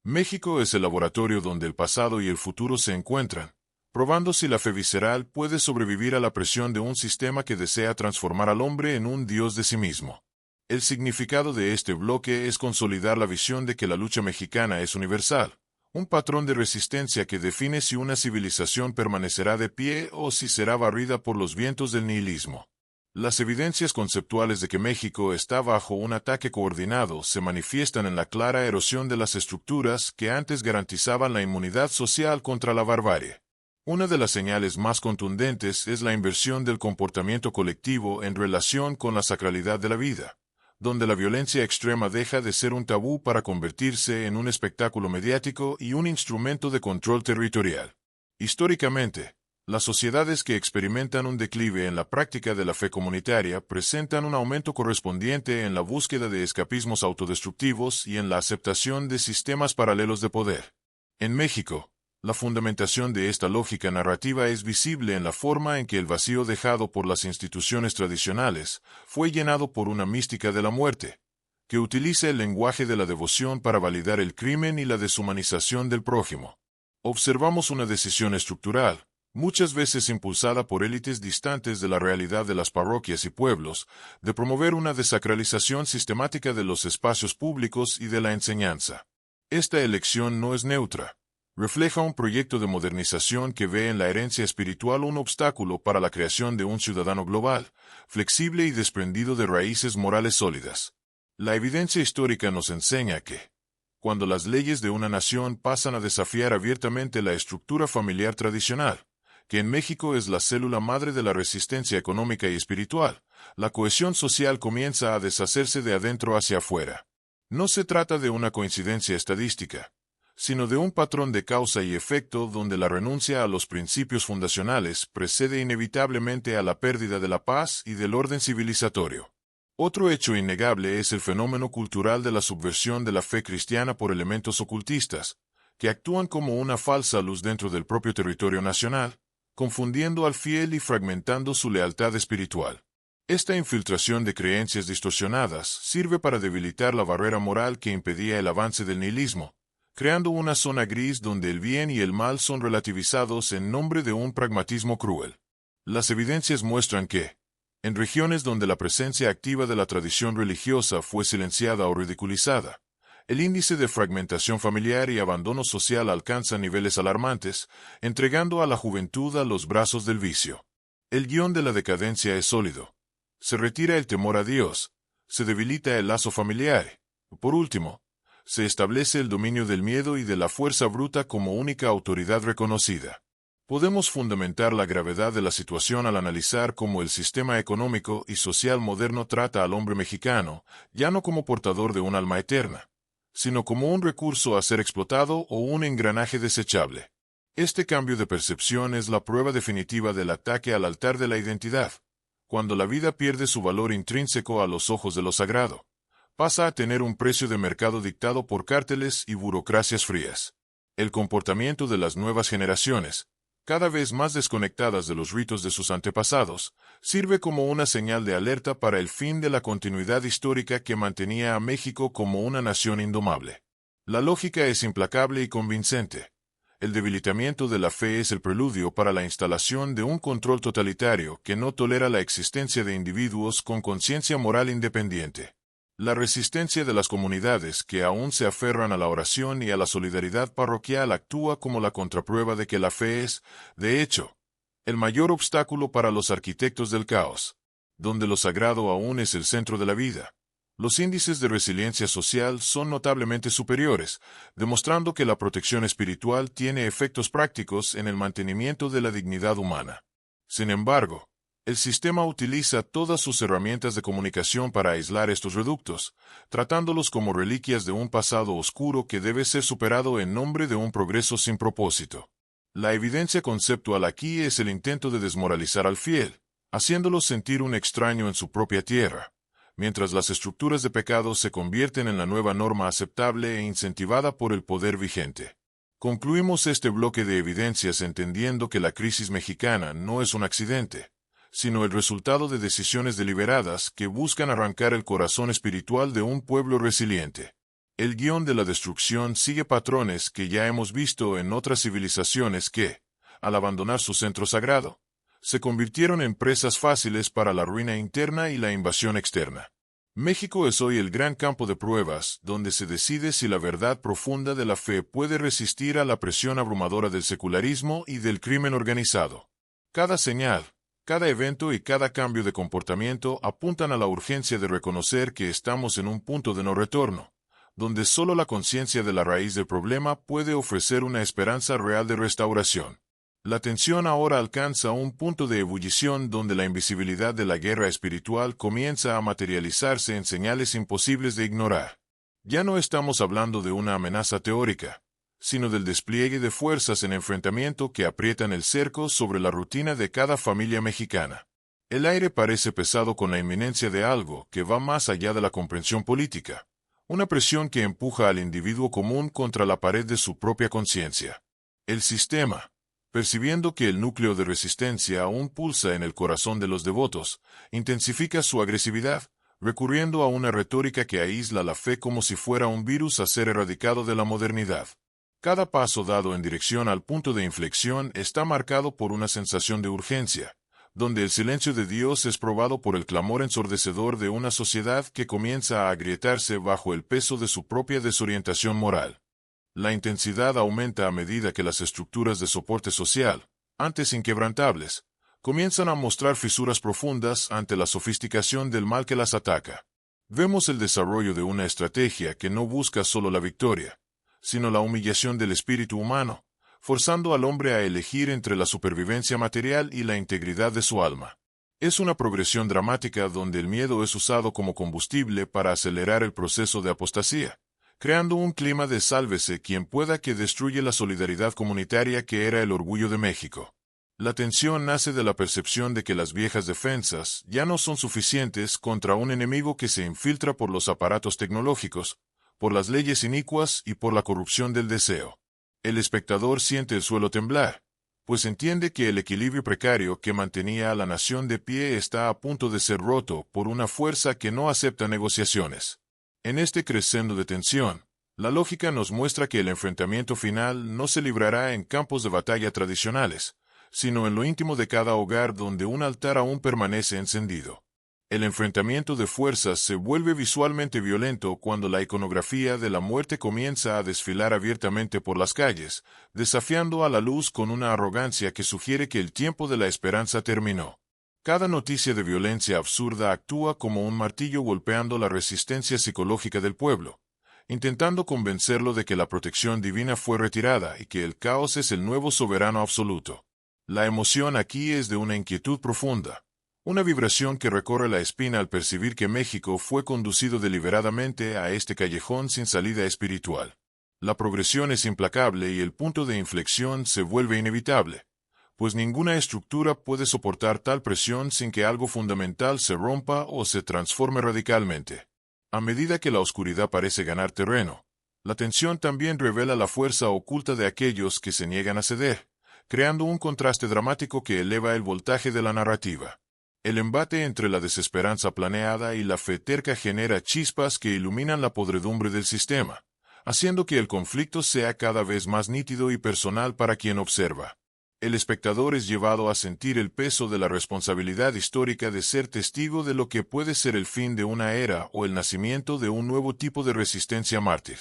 México es el laboratorio donde el pasado y el futuro se encuentran, probando si la fe visceral puede sobrevivir a la presión de un sistema que desea transformar al hombre en un dios de sí mismo. El significado de este bloque es consolidar la visión de que la lucha mexicana es universal, un patrón de resistencia que define si una civilización permanecerá de pie o si será barrida por los vientos del nihilismo. Las evidencias conceptuales de que México está bajo un ataque coordinado se manifiestan en la clara erosión de las estructuras que antes garantizaban la inmunidad social contra la barbarie. Una de las señales más contundentes es la inversión del comportamiento colectivo en relación con la sacralidad de la vida, donde la violencia extrema deja de ser un tabú para convertirse en un espectáculo mediático y un instrumento de control territorial. Históricamente, las sociedades que experimentan un declive en la práctica de la fe comunitaria presentan un aumento correspondiente en la búsqueda de escapismos autodestructivos y en la aceptación de sistemas paralelos de poder. En México, la fundamentación de esta lógica narrativa es visible en la forma en que el vacío dejado por las instituciones tradicionales fue llenado por una mística de la muerte, que utiliza el lenguaje de la devoción para validar el crimen y la deshumanización del prójimo. Observamos una decisión estructural, muchas veces impulsada por élites distantes de la realidad de las parroquias y pueblos, de promover una desacralización sistemática de los espacios públicos y de la enseñanza. Esta elección no es neutra. Refleja un proyecto de modernización que ve en la herencia espiritual un obstáculo para la creación de un ciudadano global, flexible y desprendido de raíces morales sólidas. La evidencia histórica nos enseña que, cuando las leyes de una nación pasan a desafiar abiertamente la estructura familiar tradicional, que en México es la célula madre de la resistencia económica y espiritual, la cohesión social comienza a deshacerse de adentro hacia afuera. No se trata de una coincidencia estadística, sino de un patrón de causa y efecto donde la renuncia a los principios fundacionales precede inevitablemente a la pérdida de la paz y del orden civilizatorio. Otro hecho innegable es el fenómeno cultural de la subversión de la fe cristiana por elementos ocultistas, que actúan como una falsa luz dentro del propio territorio nacional, confundiendo al fiel y fragmentando su lealtad espiritual. Esta infiltración de creencias distorsionadas sirve para debilitar la barrera moral que impedía el avance del nihilismo, creando una zona gris donde el bien y el mal son relativizados en nombre de un pragmatismo cruel. Las evidencias muestran que, en regiones donde la presencia activa de la tradición religiosa fue silenciada o ridiculizada, el índice de fragmentación familiar y abandono social alcanza niveles alarmantes, entregando a la juventud a los brazos del vicio. El guión de la decadencia es sólido. Se retira el temor a Dios, se debilita el lazo familiar. Por último, se establece el dominio del miedo y de la fuerza bruta como única autoridad reconocida. Podemos fundamentar la gravedad de la situación al analizar cómo el sistema económico y social moderno trata al hombre mexicano, ya no como portador de un alma eterna, sino como un recurso a ser explotado o un engranaje desechable. Este cambio de percepción es la prueba definitiva del ataque al altar de la identidad. Cuando la vida pierde su valor intrínseco a los ojos de lo sagrado, pasa a tener un precio de mercado dictado por cárteles y burocracias frías. El comportamiento de las nuevas generaciones, cada vez más desconectadas de los ritos de sus antepasados, sirve como una señal de alerta para el fin de la continuidad histórica que mantenía a México como una nación indomable. La lógica es implacable y convincente. El debilitamiento de la fe es el preludio para la instalación de un control totalitario que no tolera la existencia de individuos con conciencia moral independiente. La resistencia de las comunidades que aún se aferran a la oración y a la solidaridad parroquial actúa como la contraprueba de que la fe es, de hecho, el mayor obstáculo para los arquitectos del caos. Donde lo sagrado aún es el centro de la vida, los índices de resiliencia social son notablemente superiores, demostrando que la protección espiritual tiene efectos prácticos en el mantenimiento de la dignidad humana. Sin embargo, el sistema utiliza todas sus herramientas de comunicación para aislar estos reductos, tratándolos como reliquias de un pasado oscuro que debe ser superado en nombre de un progreso sin propósito. La evidencia conceptual aquí es el intento de desmoralizar al fiel, haciéndolo sentir un extraño en su propia tierra, mientras las estructuras de pecado se convierten en la nueva norma aceptable e incentivada por el poder vigente. Concluimos este bloque de evidencias entendiendo que la crisis mexicana no es un accidente, sino el resultado de decisiones deliberadas que buscan arrancar el corazón espiritual de un pueblo resiliente. El guión de la destrucción sigue patrones que ya hemos visto en otras civilizaciones que, al abandonar su centro sagrado, se convirtieron en presas fáciles para la ruina interna y la invasión externa. México es hoy el gran campo de pruebas, donde se decide si la verdad profunda de la fe puede resistir a la presión abrumadora del secularismo y del crimen organizado. Cada señal, cada evento y cada cambio de comportamiento apuntan a la urgencia de reconocer que estamos en un punto de no retorno, donde solo la conciencia de la raíz del problema puede ofrecer una esperanza real de restauración. La tensión ahora alcanza un punto de ebullición donde la invisibilidad de la guerra espiritual comienza a materializarse en señales imposibles de ignorar. Ya no estamos hablando de una amenaza teórica, sino del despliegue de fuerzas en enfrentamiento que aprietan el cerco sobre la rutina de cada familia mexicana. El aire parece pesado con la inminencia de algo que va más allá de la comprensión política, una presión que empuja al individuo común contra la pared de su propia conciencia. El sistema, percibiendo que el núcleo de resistencia aún pulsa en el corazón de los devotos, intensifica su agresividad, recurriendo a una retórica que aísla la fe como si fuera un virus a ser erradicado de la modernidad. Cada paso dado en dirección al punto de inflexión está marcado por una sensación de urgencia, donde el silencio de Dios es probado por el clamor ensordecedor de una sociedad que comienza a agrietarse bajo el peso de su propia desorientación moral. La intensidad aumenta a medida que las estructuras de soporte social, antes inquebrantables, comienzan a mostrar fisuras profundas ante la sofisticación del mal que las ataca. Vemos el desarrollo de una estrategia que no busca solo la victoria, sino la humillación del espíritu humano, forzando al hombre a elegir entre la supervivencia material y la integridad de su alma. Es una progresión dramática donde el miedo es usado como combustible para acelerar el proceso de apostasía, creando un clima de sálvese quien pueda que destruye la solidaridad comunitaria que era el orgullo de México. La tensión nace de la percepción de que las viejas defensas ya no son suficientes contra un enemigo que se infiltra por los aparatos tecnológicos, por las leyes inicuas y por la corrupción del deseo. El espectador siente el suelo temblar, pues entiende que el equilibrio precario que mantenía a la nación de pie está a punto de ser roto por una fuerza que no acepta negociaciones. En este crescendo de tensión, la lógica nos muestra que el enfrentamiento final no se librará en campos de batalla tradicionales, sino en lo íntimo de cada hogar donde un altar aún permanece encendido. El enfrentamiento de fuerzas se vuelve visualmente violento cuando la iconografía de la muerte comienza a desfilar abiertamente por las calles, desafiando a la luz con una arrogancia que sugiere que el tiempo de la esperanza terminó. Cada noticia de violencia absurda actúa como un martillo golpeando la resistencia psicológica del pueblo, intentando convencerlo de que la protección divina fue retirada y que el caos es el nuevo soberano absoluto. La emoción aquí es de una inquietud profunda, una vibración que recorre la espina al percibir que México fue conducido deliberadamente a este callejón sin salida espiritual. La progresión es implacable y el punto de inflexión se vuelve inevitable, pues ninguna estructura puede soportar tal presión sin que algo fundamental se rompa o se transforme radicalmente. A medida que la oscuridad parece ganar terreno, la tensión también revela la fuerza oculta de aquellos que se niegan a ceder, creando un contraste dramático que eleva el voltaje de la narrativa. El embate entre la desesperanza planeada y la fe terca genera chispas que iluminan la podredumbre del sistema, haciendo que el conflicto sea cada vez más nítido y personal para quien observa. El espectador es llevado a sentir el peso de la responsabilidad histórica de ser testigo de lo que puede ser el fin de una era o el nacimiento de un nuevo tipo de resistencia mártir.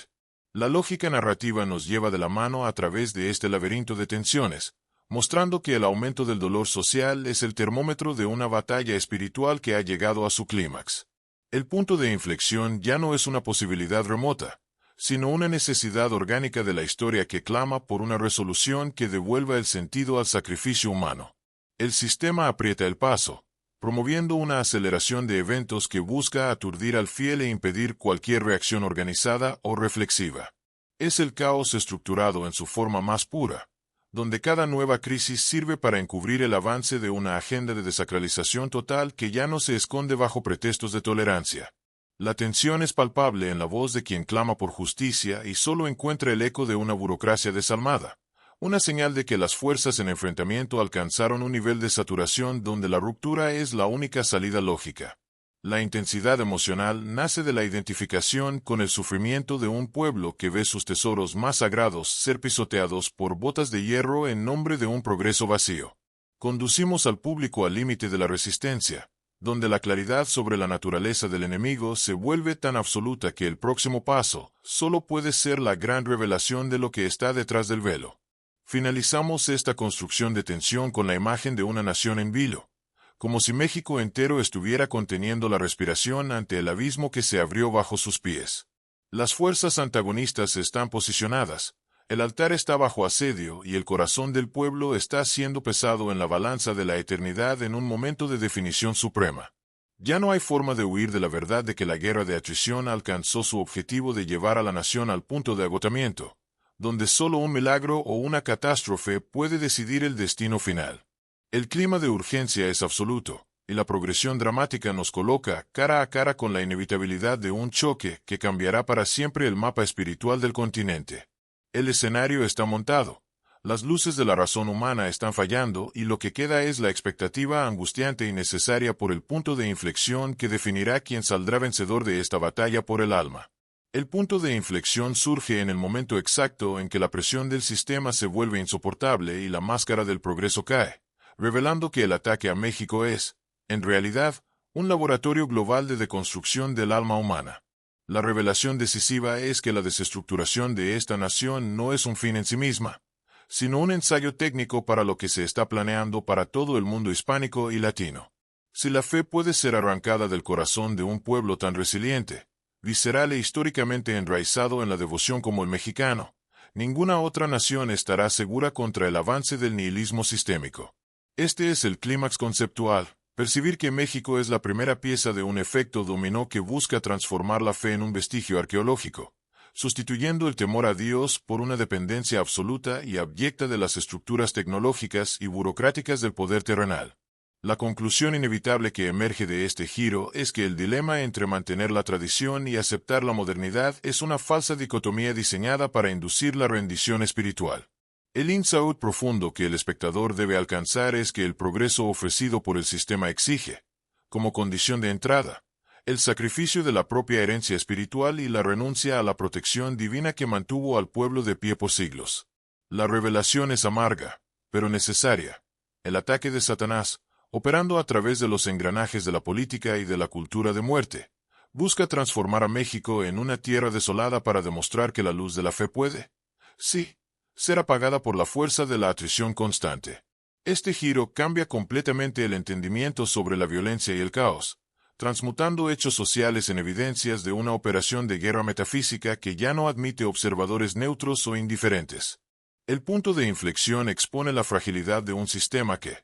La lógica narrativa nos lleva de la mano a través de este laberinto de tensiones, mostrando que el aumento del dolor social es el termómetro de una batalla espiritual que ha llegado a su clímax. El punto de inflexión ya no es una posibilidad remota, sino una necesidad orgánica de la historia que clama por una resolución que devuelva el sentido al sacrificio humano. El sistema aprieta el paso, promoviendo una aceleración de eventos que busca aturdir al fiel e impedir cualquier reacción organizada o reflexiva. Es el caos estructurado en su forma más pura, donde cada nueva crisis sirve para encubrir el avance de una agenda de desacralización total que ya no se esconde bajo pretextos de tolerancia. La tensión es palpable en la voz de quien clama por justicia y solo encuentra el eco de una burocracia desalmada, una señal de que las fuerzas en enfrentamiento alcanzaron un nivel de saturación donde la ruptura es la única salida lógica. La intensidad emocional nace de la identificación con el sufrimiento de un pueblo que ve sus tesoros más sagrados ser pisoteados por botas de hierro en nombre de un progreso vacío. Conducimos al público al límite de la resistencia, donde la claridad sobre la naturaleza del enemigo se vuelve tan absoluta que el próximo paso solo puede ser la gran revelación de lo que está detrás del velo. Finalizamos esta construcción de tensión con la imagen de una nación en vilo, como si México entero estuviera conteniendo la respiración ante el abismo que se abrió bajo sus pies. Las fuerzas antagonistas están posicionadas, el altar está bajo asedio y el corazón del pueblo está siendo pesado en la balanza de la eternidad en un momento de definición suprema. Ya no hay forma de huir de la verdad de que la guerra de atrición alcanzó su objetivo de llevar a la nación al punto de agotamiento, donde solo un milagro o una catástrofe puede decidir el destino final. El clima de urgencia es absoluto, y la progresión dramática nos coloca cara a cara con la inevitabilidad de un choque que cambiará para siempre el mapa espiritual del continente. El escenario está montado, las luces de la razón humana están fallando y lo que queda es la expectativa angustiante y necesaria por el punto de inflexión que definirá quién saldrá vencedor de esta batalla por el alma. El punto de inflexión surge en el momento exacto en que la presión del sistema se vuelve insoportable y la máscara del progreso cae, revelando que el ataque a México es, en realidad, un laboratorio global de deconstrucción del alma humana. La revelación decisiva es que la desestructuración de esta nación no es un fin en sí misma, sino un ensayo técnico para lo que se está planeando para todo el mundo hispánico y latino. Si la fe puede ser arrancada del corazón de un pueblo tan resiliente, visceral e históricamente enraizado en la devoción como el mexicano, ninguna otra nación estará segura contra el avance del nihilismo sistémico. Este es el clímax conceptual, percibir que México es la primera pieza de un efecto dominó que busca transformar la fe en un vestigio arqueológico, sustituyendo el temor a Dios por una dependencia absoluta y abyecta de las estructuras tecnológicas y burocráticas del poder terrenal. La conclusión inevitable que emerge de este giro es que el dilema entre mantener la tradición y aceptar la modernidad es una falsa dicotomía diseñada para inducir la rendición espiritual. El insight profundo que el espectador debe alcanzar es que el progreso ofrecido por el sistema exige, como condición de entrada, el sacrificio de la propia herencia espiritual y la renuncia a la protección divina que mantuvo al pueblo de pie por siglos. La revelación es amarga, pero necesaria. El ataque de Satanás, operando a través de los engranajes de la política y de la cultura de muerte, busca transformar a México en una tierra desolada para demostrar que la luz de la fe puede, sí, ser apagada por la fuerza de la atrición constante. Este giro cambia completamente el entendimiento sobre la violencia y el caos, transmutando hechos sociales en evidencias de una operación de guerra metafísica que ya no admite observadores neutros o indiferentes. El punto de inflexión expone la fragilidad de un sistema que,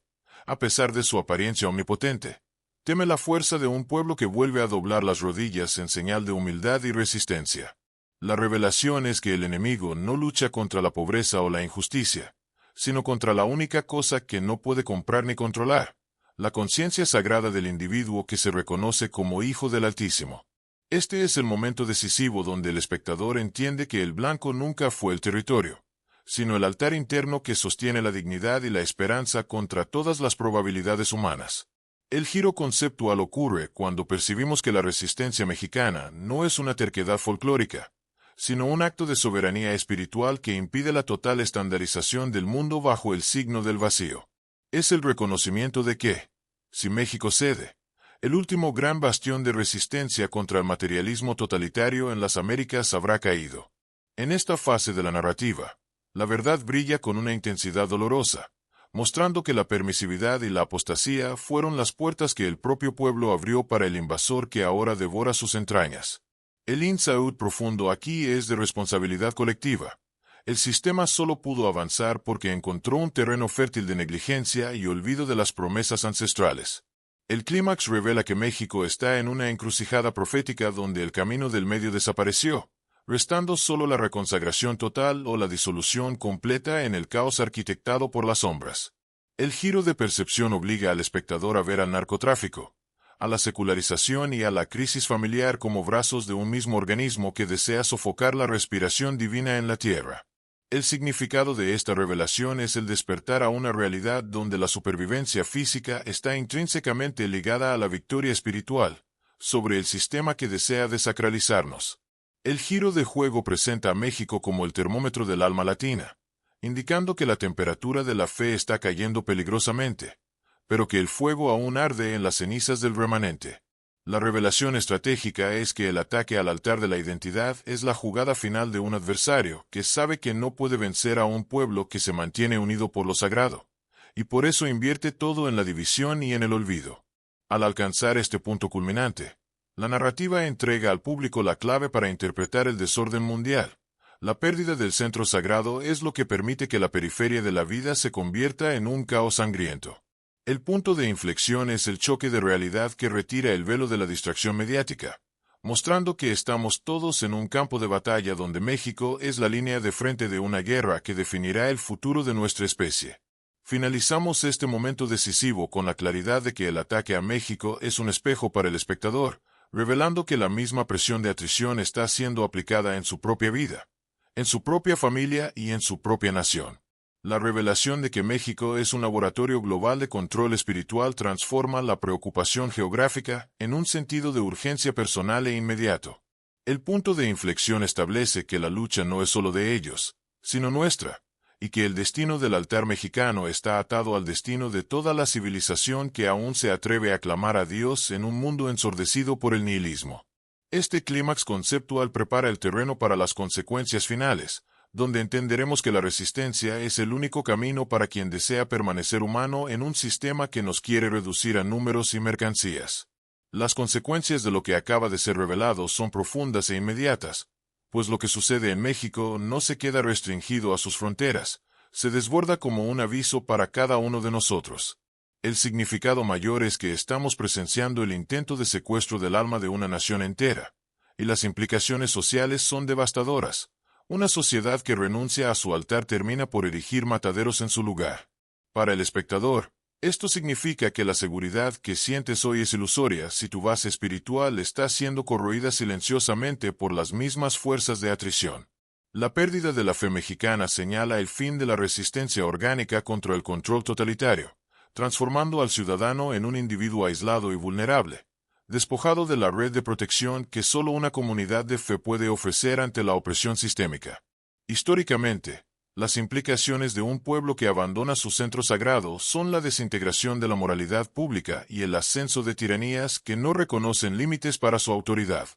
a pesar de su apariencia omnipotente, teme la fuerza de un pueblo que vuelve a doblar las rodillas en señal de humildad y resistencia. La revelación es que el enemigo no lucha contra la pobreza o la injusticia, sino contra la única cosa que no puede comprar ni controlar, la conciencia sagrada del individuo que se reconoce como hijo del Altísimo. Este es el momento decisivo donde el espectador entiende que el blanco nunca fue el territorio, sino el altar interno que sostiene la dignidad y la esperanza contra todas las probabilidades humanas. El giro conceptual ocurre cuando percibimos que la resistencia mexicana no es una terquedad folclórica, sino un acto de soberanía espiritual que impide la total estandarización del mundo bajo el signo del vacío. Es el reconocimiento de que, si México cede, el último gran bastión de resistencia contra el materialismo totalitario en las Américas habrá caído. En esta fase de la narrativa, la verdad brilla con una intensidad dolorosa, mostrando que la permisividad y la apostasía fueron las puertas que el propio pueblo abrió para el invasor que ahora devora sus entrañas. El insight profundo aquí es de responsabilidad colectiva. El sistema solo pudo avanzar porque encontró un terreno fértil de negligencia y olvido de las promesas ancestrales. El clímax revela que México está en una encrucijada profética donde el camino del medio desapareció, restando solo la reconsagración total o la disolución completa en el caos arquitectado por las sombras. El giro de percepción obliga al espectador a ver al narcotráfico, a la secularización y a la crisis familiar como brazos de un mismo organismo que desea sofocar la respiración divina en la tierra. El significado de esta revelación es el despertar a una realidad donde la supervivencia física está intrínsecamente ligada a la victoria espiritual sobre el sistema que desea desacralizarnos. El giro de juego presenta a México como el termómetro del alma latina, indicando que la temperatura de la fe está cayendo peligrosamente, pero que el fuego aún arde en las cenizas del remanente. La revelación estratégica es que el ataque al altar de la identidad es la jugada final de un adversario que sabe que no puede vencer a un pueblo que se mantiene unido por lo sagrado, y por eso invierte todo en la división y en el olvido. Al alcanzar este punto culminante, la narrativa entrega al público la clave para interpretar el desorden mundial. La pérdida del centro sagrado es lo que permite que la periferia de la vida se convierta en un caos sangriento. El punto de inflexión es el choque de realidad que retira el velo de la distracción mediática, mostrando que estamos todos en un campo de batalla donde México es la línea de frente de una guerra que definirá el futuro de nuestra especie. Finalizamos este momento decisivo con la claridad de que el ataque a México es un espejo para el espectador, revelando que la misma presión de atrición está siendo aplicada en su propia vida, en su propia familia y en su propia nación. La revelación de que México es un laboratorio global de control espiritual transforma la preocupación geográfica en un sentido de urgencia personal e inmediato. El punto de inflexión establece que la lucha no es solo de ellos, sino nuestra, y que el destino del altar mexicano está atado al destino de toda la civilización que aún se atreve a clamar a Dios en un mundo ensordecido por el nihilismo. Este clímax conceptual prepara el terreno para las consecuencias finales, donde entenderemos que la resistencia es el único camino para quien desea permanecer humano en un sistema que nos quiere reducir a números y mercancías. Las consecuencias de lo que acaba de ser revelado son profundas e inmediatas, pues lo que sucede en México no se queda restringido a sus fronteras, se desborda como un aviso para cada uno de nosotros. El significado mayor es que estamos presenciando el intento de secuestro del alma de una nación entera, y las implicaciones sociales son devastadoras. Una sociedad que renuncia a su altar termina por erigir mataderos en su lugar. Para el espectador, esto significa que la seguridad que sientes hoy es ilusoria si tu base espiritual está siendo corroída silenciosamente por las mismas fuerzas de atrición. La pérdida de la fe mexicana señala el fin de la resistencia orgánica contra el control totalitario, transformando al ciudadano en un individuo aislado y vulnerable, despojado de la red de protección que solo una comunidad de fe puede ofrecer ante la opresión sistémica. Históricamente, las implicaciones de un pueblo que abandona su centro sagrado son la desintegración de la moralidad pública y el ascenso de tiranías que no reconocen límites para su autoridad.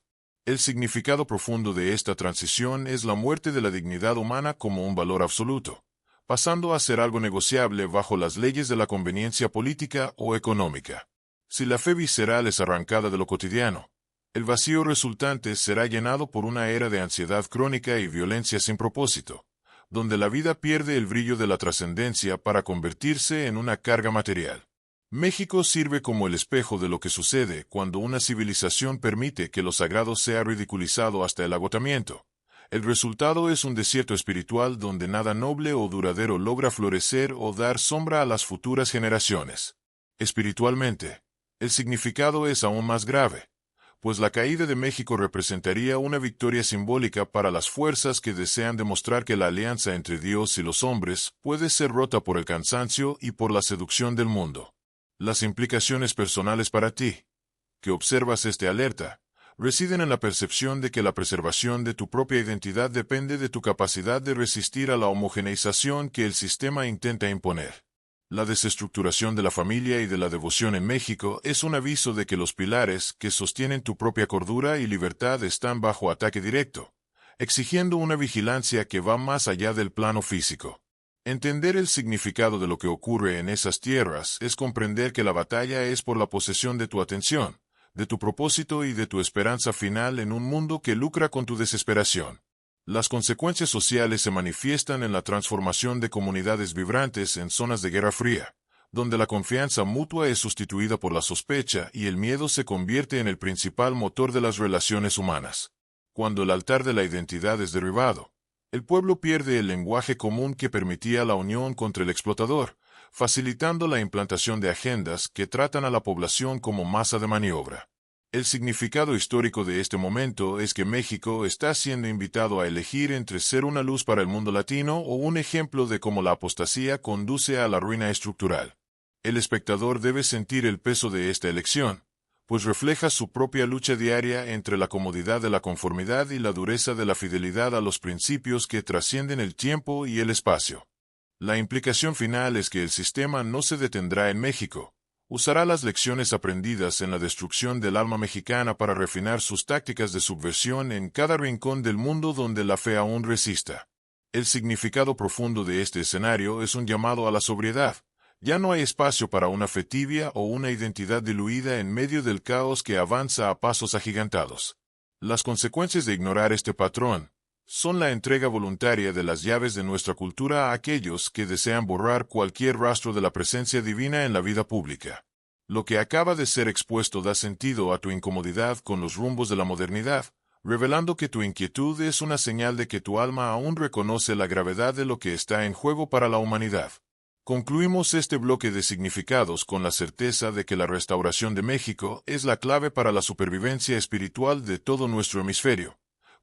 El significado profundo de esta transición es la muerte de la dignidad humana como un valor absoluto, pasando a ser algo negociable bajo las leyes de la conveniencia política o económica. Si la fe visceral es arrancada de lo cotidiano, el vacío resultante será llenado por una era de ansiedad crónica y violencia sin propósito, donde la vida pierde el brillo de la trascendencia para convertirse en una carga material. México sirve como el espejo de lo que sucede cuando una civilización permite que lo sagrado sea ridiculizado hasta el agotamiento. El resultado es un desierto espiritual donde nada noble o duradero logra florecer o dar sombra a las futuras generaciones. Espiritualmente, el significado es aún más grave, pues la caída de México representaría una victoria simbólica para las fuerzas que desean demostrar que la alianza entre Dios y los hombres puede ser rota por el cansancio y por la seducción del mundo. Las implicaciones personales para ti, que observas este alerta, residen en la percepción de que la preservación de tu propia identidad depende de tu capacidad de resistir a la homogeneización que el sistema intenta imponer. La desestructuración de la familia y de la devoción en México es un aviso de que los pilares que sostienen tu propia cordura y libertad están bajo ataque directo, exigiendo una vigilancia que va más allá del plano físico. Entender el significado de lo que ocurre en esas tierras es comprender que la batalla es por la posesión de tu atención, de tu propósito y de tu esperanza final en un mundo que lucra con tu desesperación. Las consecuencias sociales se manifiestan en la transformación de comunidades vibrantes en zonas de Guerra Fría, donde la confianza mutua es sustituida por la sospecha y el miedo se convierte en el principal motor de las relaciones humanas. Cuando el altar de la identidad es derribado, el pueblo pierde el lenguaje común que permitía la unión contra el explotador, facilitando la implantación de agendas que tratan a la población como masa de maniobra. El significado histórico de este momento es que México está siendo invitado a elegir entre ser una luz para el mundo latino o un ejemplo de cómo la apostasía conduce a la ruina estructural. El espectador debe sentir el peso de esta elección, pues refleja su propia lucha diaria entre la comodidad de la conformidad y la dureza de la fidelidad a los principios que trascienden el tiempo y el espacio. La implicación final es que el sistema no se detendrá en México. Usará las lecciones aprendidas en la destrucción del alma mexicana para refinar sus tácticas de subversión en cada rincón del mundo donde la fe aún resista. El significado profundo de este escenario es un llamado a la sobriedad. Ya no hay espacio para una fe tibia o una identidad diluida en medio del caos que avanza a pasos agigantados. Las consecuencias de ignorar este patrón son la entrega voluntaria de las llaves de nuestra cultura a aquellos que desean borrar cualquier rastro de la presencia divina en la vida pública. Lo que acaba de ser expuesto da sentido a tu incomodidad con los rumbos de la modernidad, revelando que tu inquietud es una señal de que tu alma aún reconoce la gravedad de lo que está en juego para la humanidad. Concluimos este bloque de significados con la certeza de que la restauración de México es la clave para la supervivencia espiritual de todo nuestro hemisferio,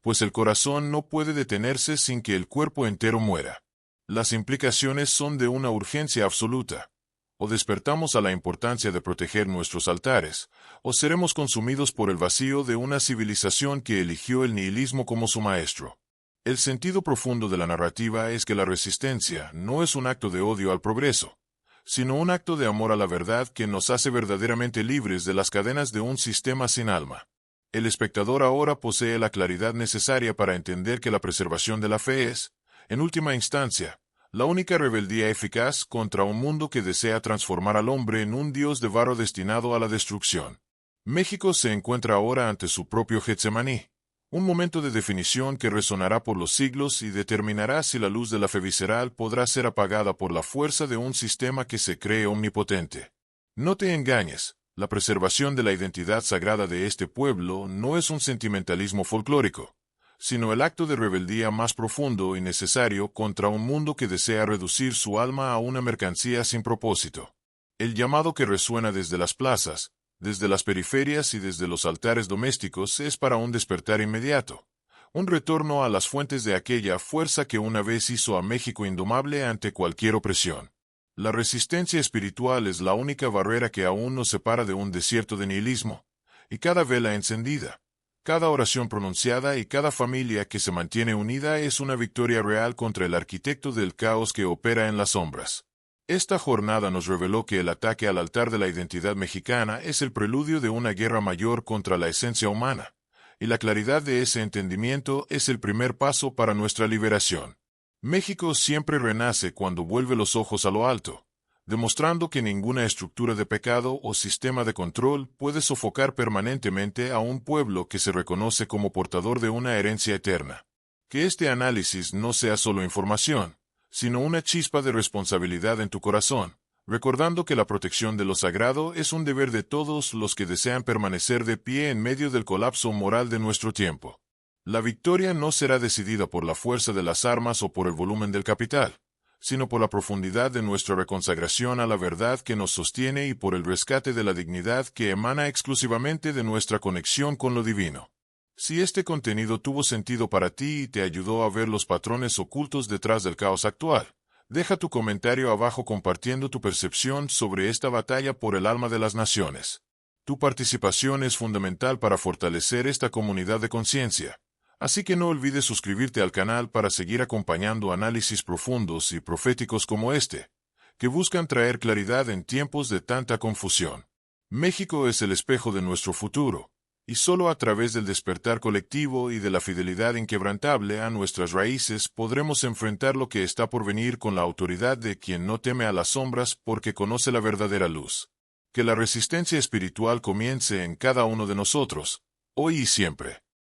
pues el corazón no puede detenerse sin que el cuerpo entero muera. Las implicaciones son de una urgencia absoluta. O despertamos a la importancia de proteger nuestros altares, o seremos consumidos por el vacío de una civilización que eligió el nihilismo como su maestro. El sentido profundo de la narrativa es que la resistencia no es un acto de odio al progreso, sino un acto de amor a la verdad que nos hace verdaderamente libres de las cadenas de un sistema sin alma. El espectador ahora posee la claridad necesaria para entender que la preservación de la fe es, en última instancia, la única rebeldía eficaz contra un mundo que desea transformar al hombre en un dios de barro destinado a la destrucción. México se encuentra ahora ante su propio Getsemaní, un momento de definición que resonará por los siglos y determinará si la luz de la fe visceral podrá ser apagada por la fuerza de un sistema que se cree omnipotente. No te engañes. La preservación de la identidad sagrada de este pueblo no es un sentimentalismo folclórico, sino el acto de rebeldía más profundo y necesario contra un mundo que desea reducir su alma a una mercancía sin propósito. El llamado que resuena desde las plazas, desde las periferias y desde los altares domésticos es para un despertar inmediato, un retorno a las fuentes de aquella fuerza que una vez hizo a México indomable ante cualquier opresión. La resistencia espiritual es la única barrera que aún nos separa de un desierto de nihilismo, y cada vela encendida, cada oración pronunciada y cada familia que se mantiene unida es una victoria real contra el arquitecto del caos que opera en las sombras. Esta jornada nos reveló que el ataque al altar de la identidad mexicana es el preludio de una guerra mayor contra la esencia humana, y la claridad de ese entendimiento es el primer paso para nuestra liberación. México siempre renace cuando vuelve los ojos a lo alto, demostrando que ninguna estructura de pecado o sistema de control puede sofocar permanentemente a un pueblo que se reconoce como portador de una herencia eterna. Que este análisis no sea solo información, sino una chispa de responsabilidad en tu corazón, recordando que la protección de lo sagrado es un deber de todos los que desean permanecer de pie en medio del colapso moral de nuestro tiempo. La victoria no será decidida por la fuerza de las armas o por el volumen del capital, sino por la profundidad de nuestra reconsagración a la verdad que nos sostiene y por el rescate de la dignidad que emana exclusivamente de nuestra conexión con lo divino. Si este contenido tuvo sentido para ti y te ayudó a ver los patrones ocultos detrás del caos actual, deja tu comentario abajo compartiendo tu percepción sobre esta batalla por el alma de las naciones. Tu participación es fundamental para fortalecer esta comunidad de conciencia. Así que no olvides suscribirte al canal para seguir acompañando análisis profundos y proféticos como este, que buscan traer claridad en tiempos de tanta confusión. México es el espejo de nuestro futuro, y solo a través del despertar colectivo y de la fidelidad inquebrantable a nuestras raíces podremos enfrentar lo que está por venir con la autoridad de quien no teme a las sombras porque conoce la verdadera luz. Que la resistencia espiritual comience en cada uno de nosotros, hoy y siempre.